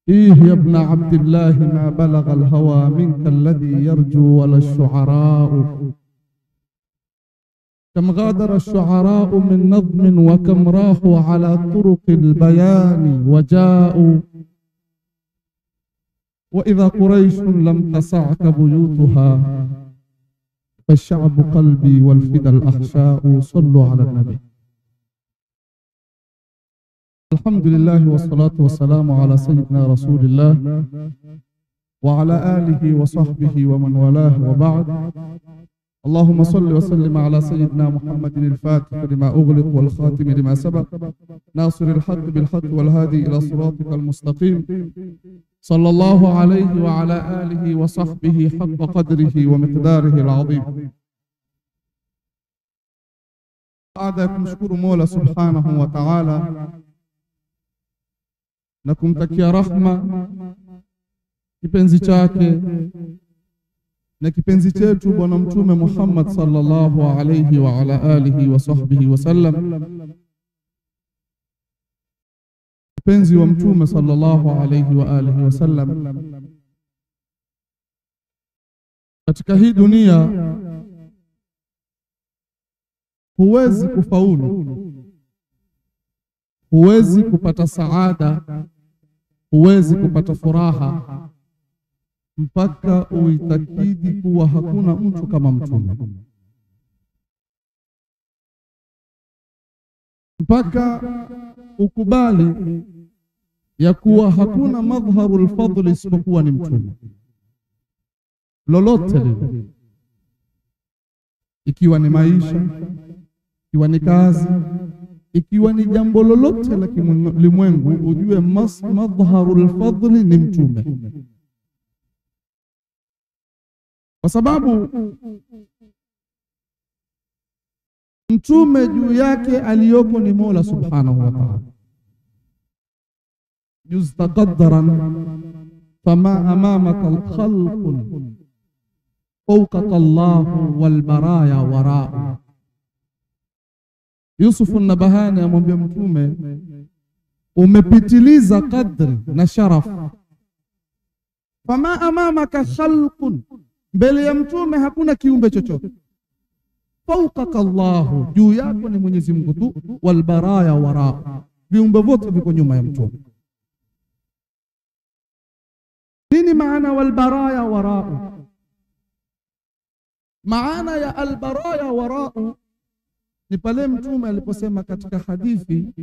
إيه يا ابن عبد الله ما بلغ الهوى منك الذي يرجو ولا الشعراء كم غادر الشعراء من نظم وكم راحوا على طرق البيان وجاءوا وإذا قريش لم تسعك بيوتها فالشعب قلبي والفدى الأحشاء. صلوا على النبي. الحمد لله والصلاة والسلام على سيدنا رسول الله وعلى آله وصحبه ومن والاه وبعد. اللهم صل وسلم على سيدنا محمد الفاتح لما أغلق والخاتم لما سبق ناصر الحق بالحق والهادي إلى صراطك المستقيم صلى الله عليه وعلى آله وصحبه حق قدره ومقداره العظيم. أعداكم شكر مولى سبحانه وتعالى نكم تكيا رحمة kipenzi chake na kipenzi chetu bwana mtume Muhammad sallallahu alayhi wa ala alihi wa sahbihi wasallam. Kipenzi wa mtume sallallahu alayhi wa alihi wasallam, katika hii dunia huwezi kufaulu, huwezi kupata saada, huwezi kupata furaha mpaka uitakidi kuwa hakuna mtu kama mtume, mpaka ukubali ya kuwa hakuna madhharul fadl isipokuwa ni mtume. Lolote lile, ikiwa ni maisha, ikiwa ni kazi, ikiwa ni jambo lolote la kilimwengu, ujue madhharul fadl ni mtume. Kwa sababu mtume juu yake aliyoko ni Mola subhanahu wa ta'ala. Juzta qaddaran fama amamaka al-khalqun fawqaka Allahu wal baraya wara'u. Yusuf an-Nabahani amwambia mtume, umepitiliza qadri na sharaf. Fama amamaka khalqun, mbele ya mtume hakuna kiumbe chochote. Fawqaka Allahu, juu yako ni Mwenyezi Mungu tu. Wal baraya wara'u, viumbe vyote viko nyuma ya mtume. Nini maana wal baraya wara'u? Maana ya al baraya wara'u ni pale mtume aliposema katika hadithi,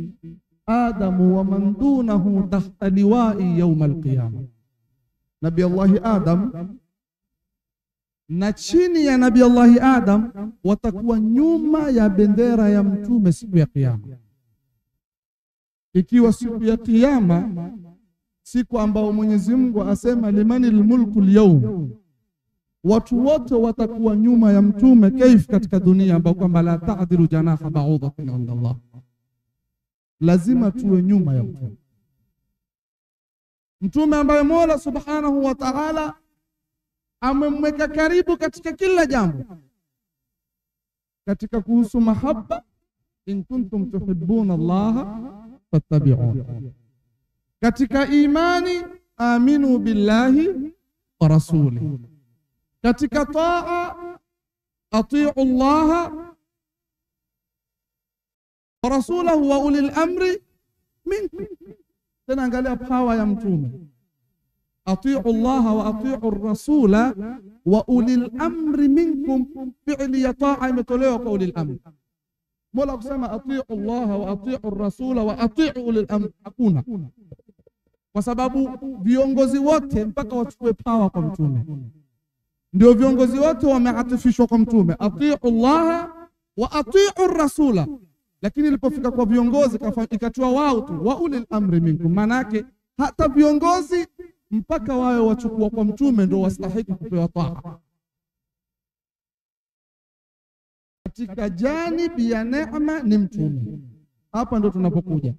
Adamu wa man dunahu tahta liwa'i yawm al-qiyamah. Nabii Allah Adam na chini ya Nabii Allah Adam watakuwa nyuma ya bendera ya mtume siku ya kiyama. Ikiwa siku ya kiyama, siku ambao Mwenyezi Mungu asema limanil mulku al-yawm, watu wote watakuwa nyuma ya mtume. Kaif katika dunia ambao kwamba la ta'dilu janaha ba'udatin 'inda Allah, lazima tuwe nyuma ya mtume. Mtume ambaye Mola subhanahu wa ta'ala amemweka karibu katika kila jambo. Katika kuhusu mahaba, in kuntum tuhibbuna Allah fattabi'un. Katika imani, aminu billahi wa rasulihi. Katika taa, ati'u Allah wa rasulahu wa ulil amri minkum. Tena angalia power ya mtume, ati'u Allah wa ati'u ar-rasula wa ulil amri minkum. Fi'li ya taa imetolewa kwa ulil amri. Mola kusema ati'u Allah wa ati'u ar-rasula wa ati'u ulil amri, hakuna. Kwa sababu viongozi wote mpaka wachukue power kwa mtume. Ndio viongozi wote wameatifishwa kwa mtume, ati'u Allah wa ati'u ar-rasula. Lakini ilipofika kwa viongozi ikatoa wao tu, wa ulil amri minkum. Manake hata viongozi mpaka wao wachukua kwa mtume ndio wastahiki kupewa taa. Katika janibi ya neema ni mtume. Hapa ndio tunapokuja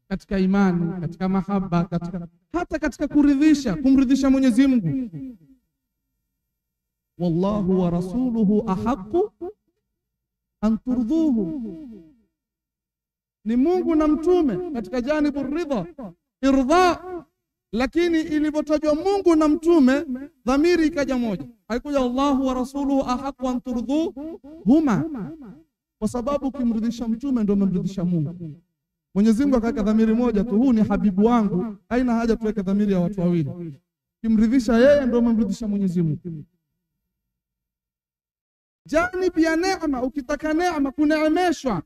katika imani, katika mahaba, hata katika kumridhisha Mwenyezi Mungu. Wallahu wa rasuluhu ahaqqu an turduhu, ni Mungu na mtume katika janibu ridha. irdha, lakini ilivyotajwa Mungu na mtume dhamiri ikaja moja, haikuja Allahu wa rasuluhu ahqqu an turduhuma, kwa sababu ukimridhisha mtume ndio umemridhisha Mungu. Mwenyezi Mungu akaweka dhamiri moja tu, huu ni habibu wangu, haina haja tuweke dhamiri ya watu wawili. Kimridhisha yeye ndio umemridhisha Mwenyezi Mungu. Jani pia neema, ukitaka neema kuneemeshwa,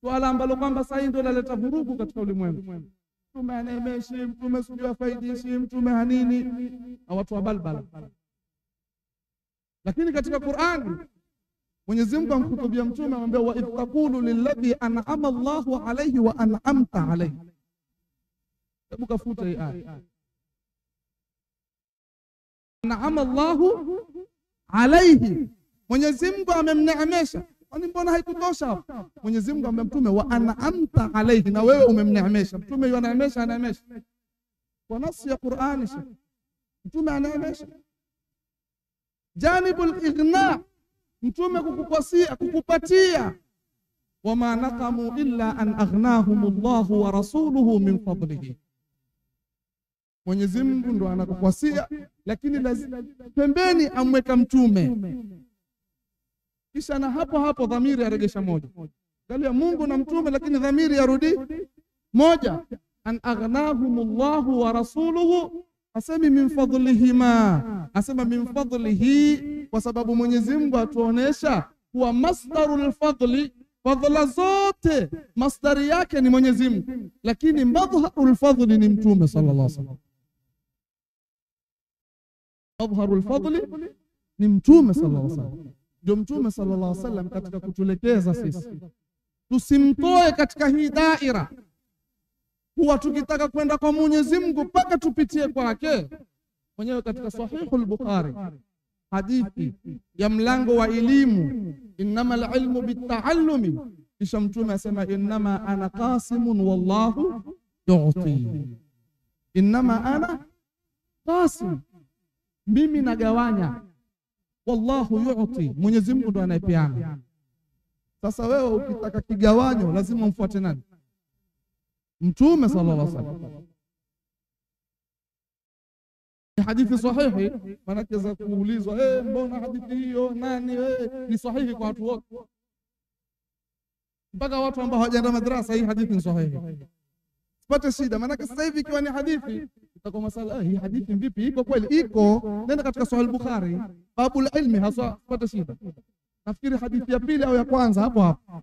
swala ambalo kwamba sasa ndio laleta vurugu katika ulimwengu. Mtume aneemeshi, mtume sijua faidishi, mtume hanini, na watu wa balbala. Lakini katika Qur'ani Mwenyezi Mungu amkhutubia mtume, anamwambia wa idh taqulu lilladhi an'ama Allahu alayhi wa an'amta alayhi. Hebu kafuta hii aya. An'ama Allahu alayhi, Mwenyezi Mungu amemneemesha. Kwani mbona haikutosha hapo? Mwenyezi Mungu amemwambia mtume wa an'amta alayhi, na wewe umemneemesha. Mtume yuaneemesha, anaemesha kwa nafsi ya Qur'ani. Mtume anaemesha. Janibul ighna, mtume kukupatia, wama naqamu illa an aghnahumullahu wa rasuluhu min fadlihi. Mwenyezi Mungu ndo anakupasia, lakini lazima pembeni amweka mtume, kisha na hapo hapo dhamiri yaregesha moja. Angalia Mungu na mtume, lakini dhamiri yarudi moja. An aghnahumullahu wa rasuluhu, asemi min fadlihima, asema min fadlihi, kwa sababu Mwenyezi Mungu atuonesha kuwa masdarul fadli, fadhila zote masdari yake ni Mwenyezi Mungu, lakini madhharul fadli ni mtume sallallahu alaihi wasallam. Madhharul fadli ni mtume sallallahu alaihi wasallam. Ndio mtume sallallahu alaihi wasallam katika kutulekeza sisi tusimtoe katika hii daira, huwa tukitaka kwenda kwa Mwenyezi Mungu mpaka tupitie kwake. Mwenyewe katika Sahihul Bukhari hadithi ya mlango wa elimu, innamal ilmu bitaallumi, kisha mtume asema innama ana qasimun wallahu yu'ti. Innama ana qasim, mimi nagawanya, wallahu yu'ti, Mwenyezi Mungu ndo anayepeana. Sasa wewe ukitaka kigawanyo lazima umfuate nani? Mtume sallallahu alaihi wasallam. Hadithi sahihi, manake za kuulizwa mbona hadithi hiyo nani ni sahihi kwa watu wote, mpaka watu ambao hawajaenda madrasa. Hii hadithi ni sahihi, sipate shida. Manake sasa hivi ikiwa ni hadithi itakuwa masala hii hadithi vipi, iko kweli? Iko, nenda katika Sahih Bukhari babul ilmi haswa, sipate shida. Nafikiri hadithi ya pili au ya kwanza hapo hapo,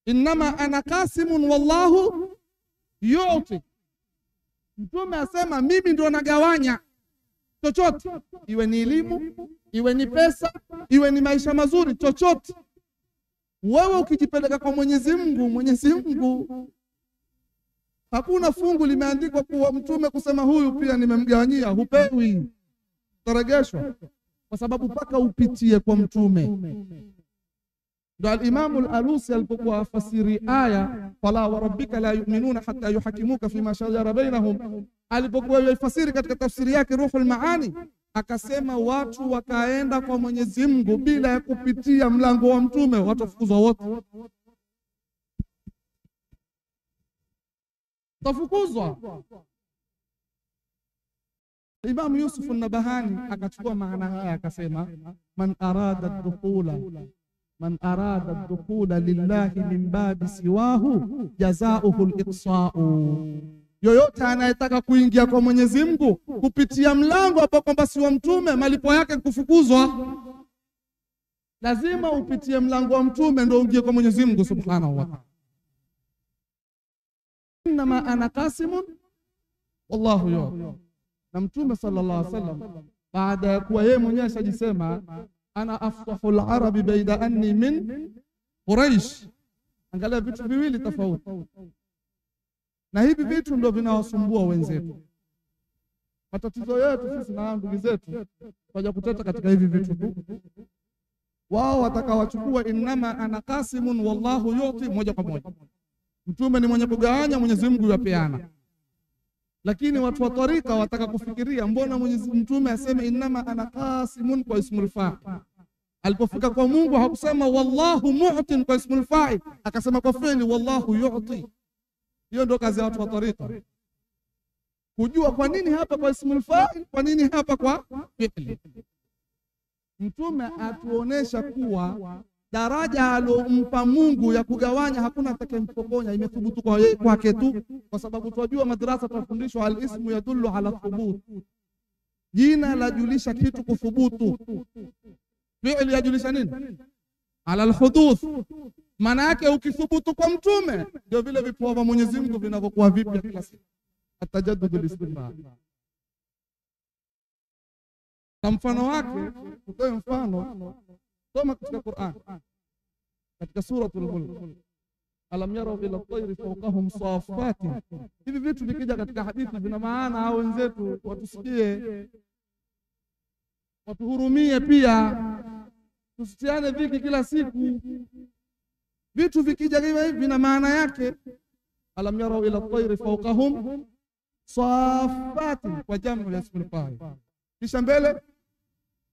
innama ana qasimun wallahu yu'ti. Mtume asema mimi ndo nagawanya chochote, iwe ni elimu, iwe ni pesa, iwe ni maisha mazuri, chochote. Wewe ukijipeleka kwa Mwenyezi Mungu, Mwenyezi Mungu hakuna fungu limeandikwa kwa mtume kusema huyu pia nimemgawanyia, hupewi, taregeshwa, kwa sababu mpaka upitie kwa mtume. Ndio al-Imam al-Alusi alipokuwa fasiri aya fala wa rabbika la yu'minuna hatta yuhakimuka fima shajara bainahum, alipokuwa yafasiri katika tafsiri yake Ruhul Maani, akasema watu wakaenda kwa Mwenyezi Mungu bila ya kupitia mlango wa mtume, watafukuzwa wote, tafukuzwa. Imam Yusuf an-Nabahani akachukua maana haya akasema man arada ad-dukhula lillahi min babi siwahu jazaohu al-iqsa'u, yoyote anayetaka kuingia kwa Mwenyezi Mungu kupitia mlango hapo kwamba si wa mtume, malipo yake kufukuzwa. Lazima upitie mlango wa mtume ndio uingie kwa Mwenyezi Mungu subhanahu wa ta'ala. Innama ana qasimun wallahu yu'ti. Na mtume sallallahu alaihi wasallam baada ya kuwa yeye mwenyewe ashajisema ana afsahul arabi baida anni min Quraish. Angalia vitu viwili tofauti, na hivi vitu ndio vinawasumbua wenzetu. Matatizo yetu sisi na ndugu zetu waje kuteta katika hivi vitu tu. Wao watakawachukua innama ana qasimun wallahu yu'ti moja kwa moja. Mtume ni mwenye kugawanya, Mwenyezi Mungu yapeana. Lakini watu wa tarika wataka kufikiria mbona Mwenyezi Mtume aseme innama ana qasimun kwa ismul fa'il. Alipofika kwa Mungu hakusema wallahu mu'tin kwa ismul fa'il, akasema kwa fi'li wallahu yu'ti. Hiyo ndio kazi ya watu wa tarika, kujua kwa nini hapa kwa ismul fa'il, kwa nini hapa kwa fi'li. Mtume atuonesha kuwa daraja alompa Mungu ya kugawanya hakuna atakayempokonya, imethubutu kwake tu, kwa sababu tunajua madrasa tunafundishwa al-ismu yadullu ala thubut, jina lajulisha kitu kuthubutu, fi'li yajulisha nini? Ala al-huduth. Maana yake ukithubutu kwa mtume ndio vile vipoa vya Mwenyezi Mungu vinavyokuwa vipya kila siku, atajaddud al-istimrar. Na mfano wake, tutoe mfano, soma katika Qur'an katika suratul Mulk, alam yarau ila at-tayri fawqahum safatin. Hivi vitu vikija katika hadithi vina maana, hao wenzetu watusikie, watuhurumie pia, tusitiane viki kila siku. Vitu vikija hivi vina maana yake. Alam yarau ila at-tayri fawqahum safatin, kwa jamu ya ismul fa'il, kisha mbele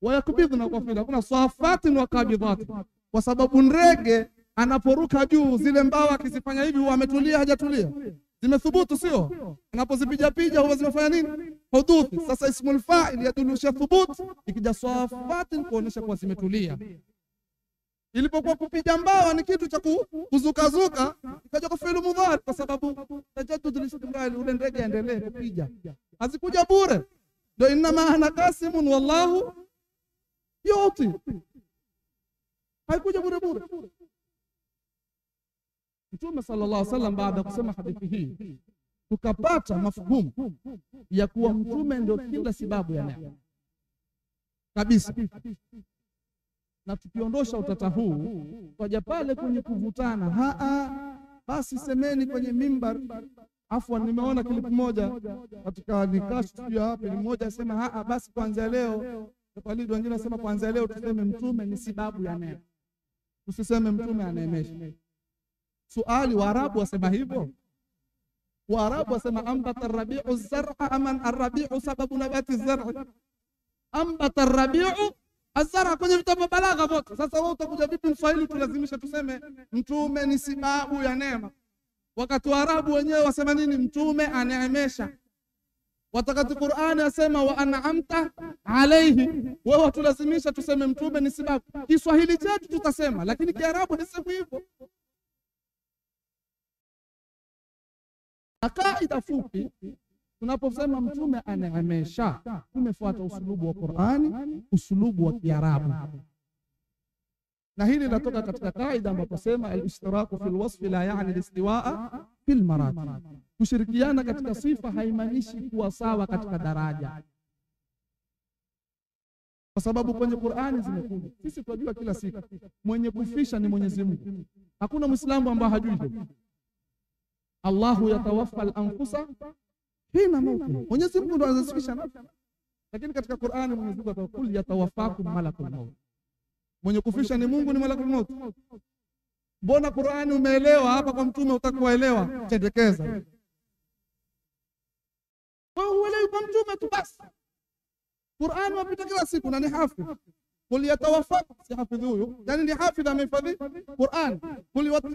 wayakbidhna kwa fila, kuna safatin wa kabidhat, kwa sababu ndege anaporuka juu zile mbawa akizifanya hivi huwa ametulia, hajatulia, zimethubutu sio? Anapozipiga pija huwa zimefanya nini? Huduthi. Sasa ismul fa'il yadulusha thubut, ikija safatin kuonesha kwa zimetulia. Ilipokuwa kupiga mbawa ni kitu cha kuzukazuka, ikaja kwa fi'il mudhari, kwa sababu tajaddud al-istimrar, ule ndege aendelee kupija, hazikuja bure. Ndio inma ana qasimun wallahu yuti, haikuja bure bure. Mtume sallallahu alaihi wasallam baada kusema hadithi hii tukapata mafhumu ya kuwa mtume ndio kila sababu ya neema kabisa. Na tukiondosha utata huu kwaja pale kwenye kuvutana, basi semeni kwenye mimbar. Afwan, nimeona klipu moja katika nikash ya hapa, ni mmoja asema basi kuanzia leo, walidi wengine wasema kuanzia leo tuseme mtume ni sababu ya neema, tusiseme mtume anaemesha. Swali, Waarabu wasema hivyo? Waarabu wasema ambata ar-rabi'u az-zar'a aman ar-rabi'u sababu nabati az-zar'a, ambata ar-rabi'u az-zar'a kwenye vitabu balagha vote. Sasa wewe utakuja vipi Mswahili tulazimisha tuseme mtume ni sababu ya neema, wakati Waarabu wenyewe wasema nini? Mtume anaemesha. Watakati Qur'ani asema wa an'amta alayhi, wewe tulazimisha tuseme mtume ni sababu. Kiswahili chetu tutasema, lakini Kiarabu hasemi hivyo. Kaida fupi, tunaposema mtume anaemesha, tumefuata usulubu wa Qur'ani, usulubu wa Kiarabu. Na hili linatoka katika kaida ambapo sema al-ishtiraku fil wasfi la yani al-istiwaa fil maratib. Kushirikiana katika sifa haimaanishi kuwa sawa katika daraja, kwa sababu kwenye Qur'ani zimekuja. Sisi tunajua kila siku mwenye kufisha ni Mwenyezi Mungu. Hakuna Muislamu ambaye hajui hilo. Allahu yatawaffa al-anfusa hina mauti, Mwenyezi Mungu ndo anazifisha nafsi. Lakini katika Qur'ani Mwenyezi Mungu atakul yatawaffakum malakul maut, mwenye kufisha ni Mungu, ni malakul maut. Mbona Qur'ani umeelewa hapa, kwa mtume utakuelewa? Tendekeza wewe, uelewe kwa mtume tu basi. Qur'ani wapita kila siku na ni hafidh. Kul yatawaffakum, si hafidh huyo, yani ni hafidh amehifadhi Qur'an.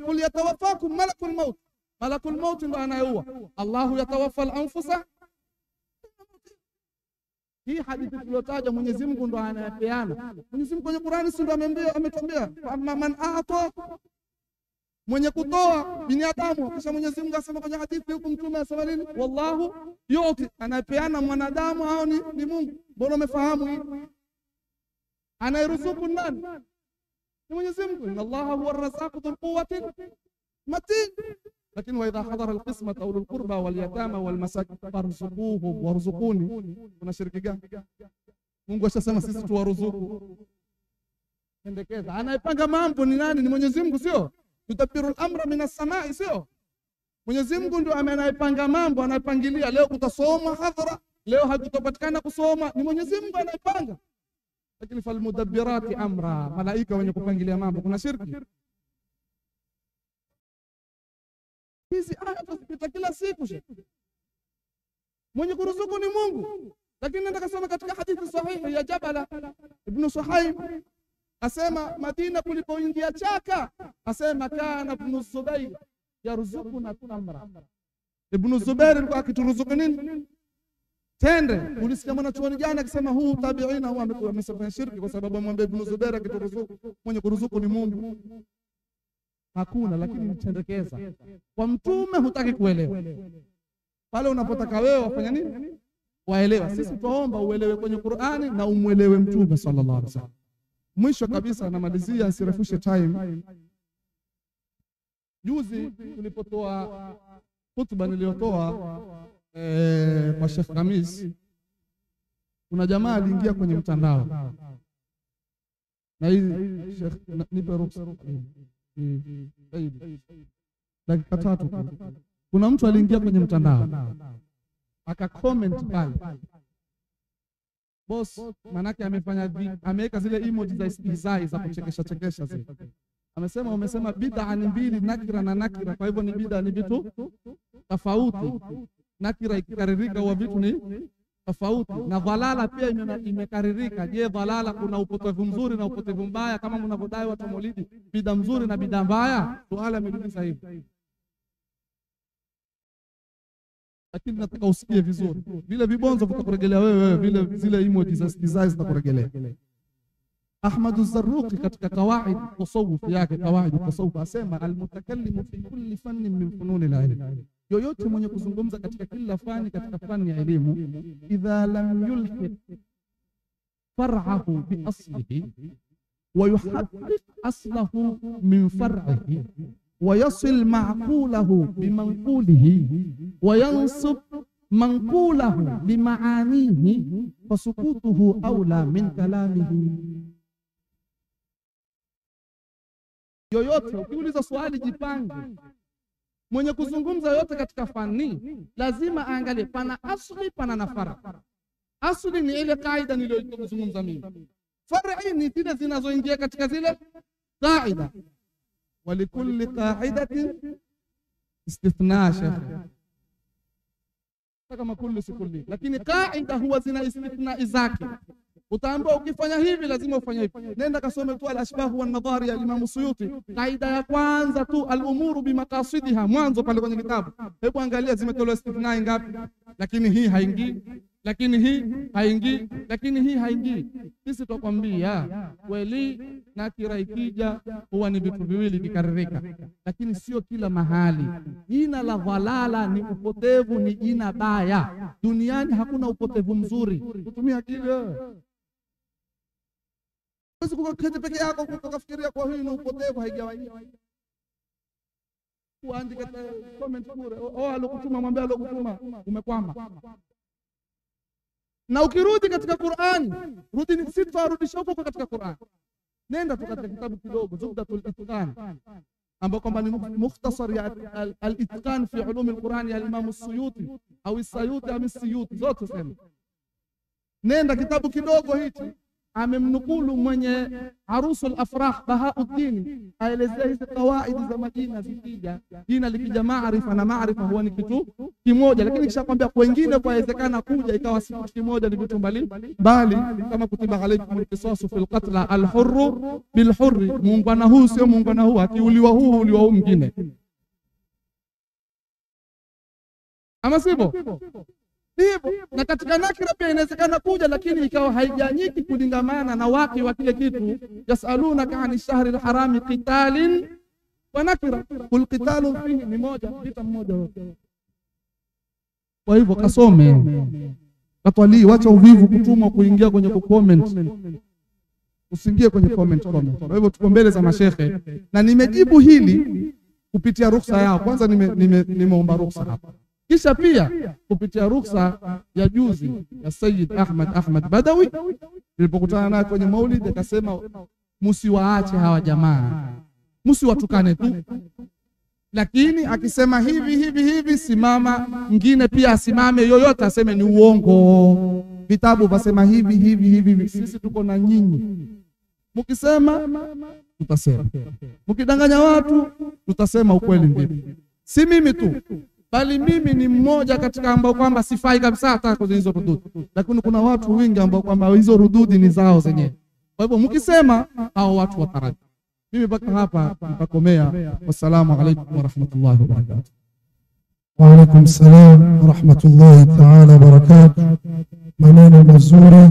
Kul yatawaffakum malakul maut, malakul maut ndo anayeua. Allahu yatawaffa al-anfusa. Hii hadithi tuliyotaja Mwenyezi Mungu ndo anayepeana. Mwenyezi Mungu kwenye Qur'ani si ndo ametuambia amma man a'ta, mwenye kutoa binadamu. Kisha Mwenyezi Mungu asema kwenye hadithi huko, mtume asema nini? Wallahu yuti, anayepeana mwanadamu hao ni Mungu. Mbona umefahamu hii? Anayeruzuku nani? Ni Mwenyezi Mungu. Inna Allaha huwa ar-razzaqu dhul quwwati matin. Lakini wa idha hadara al-qismata ulul qurba wal yatama wal masakin farzuquhum warzuquni. Kuna shiriki gani? Mungu ashasema sisi tuwaruzuku. Pendekeza, anayepanga mambo ni nani? Ni Mwenyezi Mungu, sio? Yudabbiru al-amra minas samai, sio? Mwenyezi Mungu ndio anayepanga mambo, anayepangilia. Leo kutasoma hadhara, leo hakutapatikana kusoma, ni Mwenyezi Mungu anayepanga. Lakini fal mudabbirati amra, malaika wenye kupangilia mambo, kuna shirki. Hizi aya tupita kila siku. Mwenye kuruzuku ni Mungu. Lakini nataka kusoma katika hadithi sahihi ya Jabala ibn Suhaib, asema Madina kulipoingia chaka, asema kana ibn Zubayr yarzuquna tamra, Ibn Zubair alikuwa akituruzuku nini? Tende. Ulisikia mwanachuoni gani akisema huu tabiina huwa amesema shirki kwa sababu amwambia Ibn Zubair akituruzuku, mwenye kuruzuku ni Mungu? Hakuna, lakini mtendekeza. Kwa mtume hutaki kuelewa. Pale unapotaka wewe wafanya nini? Waelewa. Sisi tuomba uelewe kwenye Qur'ani na umuelewe mtume sallallahu alaihi wasallam. Mwisho kabisa namalizia asirefushe time. Juzi tulipotoa hutuba niliyotoa kwa Sheikh Khamis, kuna jamaa aliingia kwenye mtandao. Na hii Sheikh nipe ruhusa. Dakika 3. Kuna mtu aliingia kwenye mtandao aka comment pale. Boss manake ameweka zile emoji za istihzai za kuchekesha zile. Amesema umesema bid'a ni mbili, nakira na nakira, kwa hivyo ni bid'a ni vitu tofauti. Nakira ikikaririka huwa vitu ni tofauti, na dhalala pia imekaririka. Je, dhalala kuna upotevu mzuri na upotevu mbaya kama mnavyodai watu Maulidi, bid'a mzuri na bid'a mbaya? Swala ameuliza hivi. Lakini nataka usikie vizuri. Vile vibonzo vitakurejelea wewe, vile zile emoji za istihzai zitakurejelea. Ahmad az-Zarruqi katika kawaid tasawuf yake, kawaid tasawuf, asema al-mutakallimu fi kulli fannin min fununi al-ilm, yoyote mwenye kuzungumza katika kila fani katika fani ya elimu, idha lam yulhiq far'ahu bi aslihi wa yuhaddith aslahu min far'ihi wa yasil ma'qulahu bi manqulihi wa yansub manqulahu bi ma'anihi fasukutuhu awla min kalamihi. Yoyote ukiuliza swali jipange. Mwenye kuzungumza yote katika fani lazima aangalie pana asli pana na far'i. Asli ni ile kaida niliyozungumza mimi. Far'i ni zile zinazoingia katika zile kaida. Walikulli qaidatin istithna shekhe. Kama kullu si kulli. Lakini kaida huwa zina istithna zake. Utaambiwa ukifanya hivi lazima ufanye hivi. Nenda kasome tu al-ashbah wa an-nadhari ya Imam Suyuti. Kaida ya kwanza tu al-umuru bimaqasidiha, mwanzo pale kwenye kitabu. Hebu angalia zimetolewa istithna ngapi? Lakini hii haingii, lakini hii haingii, lakini hii haingii. Sisi tukwambia kweli nakira ikija huwa ni vitu viwili vikaririka, lakini sio kila mahali. Jina la dhalala ni upotevu, ni jina baya. Duniani hakuna upotevu mzuri. Kutumia akili. Basi kuketi peke yako kukafikiria kwa hii ni upotevu, haigawanyiki. Uandike comment bure. Alokutuma mwambie alokutuma umekwama. Na ukirudi katika Qur'an, rudi sitarudisha huko katika Qur'an. Nenda tu katika kitabu kidogo Zubdatul Itqan, ambao kwamba ni mukhtasar ya al-itqan fi ulum al-Qur'an ya Imam as-Suyuti au as-Suyuti au as-Suyuti, zote sema. Nenda kitabu kidogo hichi, amemnukulu mwenye Arusul Afrah Bahauddin, aelezea hizi kawaidi za majina zikija. Jina likija maarifa na maarifa huwa ni kitu kimoja, lakini kisha kwambia wengine kwawezekana kuja ikawa si kitu kimoja, ni vitu mbali. Kama kutiba alaykum al-qisasu fil qatl al-hurru bil hurri, muungwana huu sio muungwana huu, akiuliwa huu uliwa huu mwingine, ama sivyo? Hivyo na katika nakira pia inawezekana kuja, lakini ikawa haijanyiki kulingamana na waki wa kile kitu. Yasalunaka ani shahri al-harami qitalin wa nakira, kul qitalu fihi ni moja, vita mmoja wote. Kwa hivyo kasome, katwali, wacha uvivu kutuma kuingia kwenye comment. Usiingie kwenye comment. Kwa hivyo tuko mbele za mashehe, na nimejibu hili kupitia ruhusa yao. Kwanza nimeomba ruhusa hapa, kisha pia kupitia ruhusa ya juzi ya Sayyid Ahmad Badawi nilipokutana naye kwenye Maulid, akasema msiwaache hawa jamaa, msiwatukane tu, lakini akisema hivi simama mwingine pia asimame, yoyote aseme ni uongo. Vitabu vasema hivi. Sisi tuko na nyinyi, mkisema tutasema, mkidanganya watu tutasema ukweli vipi. Si mimi tu, bali mimi ni mmoja katika ambao kwamba sifai kabisa hata kwa hizo rududi, lakini kuna watu wengi ambao kwamba hizo rududi ni zao zenyewe. Kwa hivyo mkisema hao watu wataraji. Mimi mpaka hapa nitakomea. Wassalamu alaykum wa rahmatullahi wa barakatuh. Wa alaikum salam wa rahmatullahi ta'ala wa barakatuh. Maneno mazuri